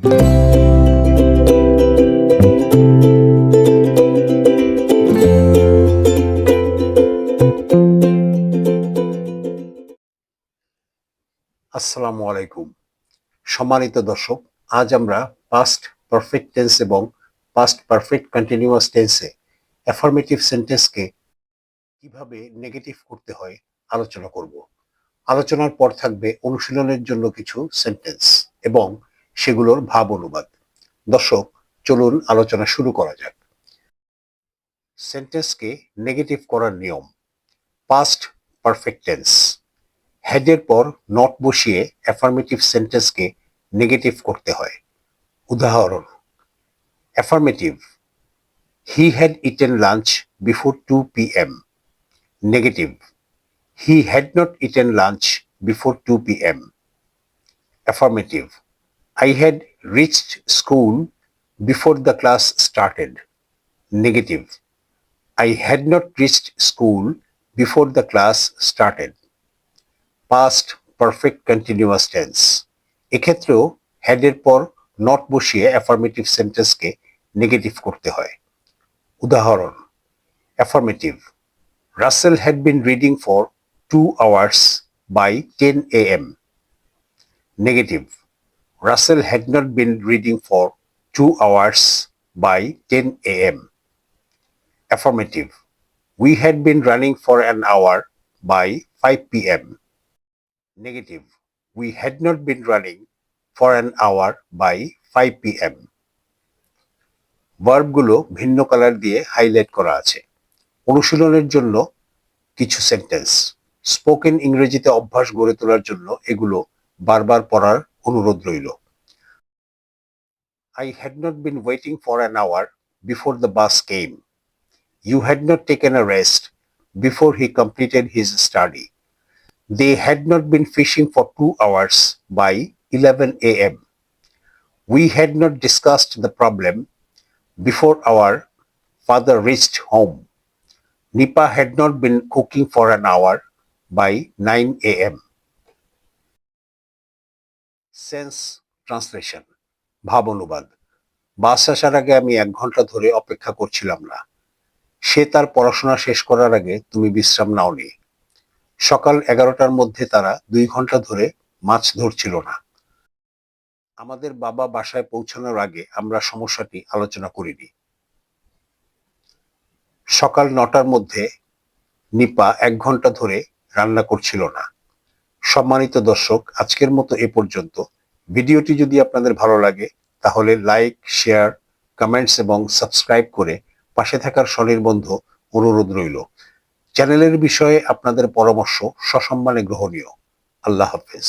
আসসালামু আলাইকুম। সম্মানিত দর্শক, আজ আমরা পাস্ট পারফেক্ট টেন্স এবং পাস্ট পারফেক্ট কন্টিনিউয়াস টেন্সে অ্যাফার্মেটিভ সেন্টেন্সকে কিভাবে নেগেটিভ করতে হয় আলোচনা করব। আলোচনার পর থাকবে অনুশীলনের জন্য কিছু সেন্টেন্স এবং সেগুলোর ভাব অনুবাদ। দর্শক, চলুন আলোচনা শুরু করা যাক। সেন্টেন্সকে নেগেটিভ করার নিয়ম। পাস্ট পারফেক্ট টেন্স, হেডের পর নট বসিয়ে অ্যাফার্মেটিভ সেন্টেন্সকে নেগেটিভ করতে হয়। উদাহরণ: affirmative, he had eaten lunch before 2 p.m. Negative, he had not eaten lunch before 2 p.m. Affirmative, I had reached school before the class started. Negative, I had not reached school before the class started. Past perfect continuous tense, এক্ষেত্রেও হ্যাডের পর not বসিয়ে affirmative সেন্টেন্সকে negative করতে হয়। উদাহরণ: affirmative, Russell had been reading for 2 hours by 10 a.m. Negative, Russell had not been reading for 2 hours by 10 a.m. Affirmative, we had been running for an hour by 5 p.m. Negative, we had not been running for an hour by 5 p.m. ভার্বগুলো ভিন্ন colour দিয়ে highlight করা আছে। অনুশীলনের জন্য কিছু sentence. Spoken ইংরেজিতে অভ্যাস গড়ে তোলার জন্য এগুলো বারবার পড়ার অনুরোধ রইল। I had not been waiting for an hour before the bus came. You had not taken a rest before he completed his study. They had not been fishing for 2 hours by 11 a.m. We had not discussed the problem before our father reached home. Nipa had not been cooking for an hour by 9 a.m. Sense translation, ভাব অনুবাদ। বাস আসার আগে আমি 1 ঘন্টা ধরে অপেক্ষা করছিলাম না। সে তার পড়াশোনা শেষ করার আগে তুমি বিশ্রাম নাওনি। সকাল 11টার মধ্যে তারা 2 ঘন্টা ধরে মাছ ধরছিল না। আমাদের বাবা বাসায় পৌঁছানোর আগে আমরা সমস্যাটি আলোচনা করিনি। সকাল 9টার মধ্যে নিপা 1 ঘন্টা ধরে রান্না করছিল না। সম্মানিত দর্শক, আজকের মতো এ পর্যন্ত। ভিডিওটি যদি আপনাদের ভালো লাগে তাহলে লাইক, শেয়ার, কমেন্টস এবং সাবস্ক্রাইব করে পাশে থাকার স্বনির্বন্ধ অনুরোধ রইল। চ্যানেলের বিষয়ে আপনাদের পরামর্শ সসম্মানে গ্রহণীয়। আল্লাহ হাফেজ।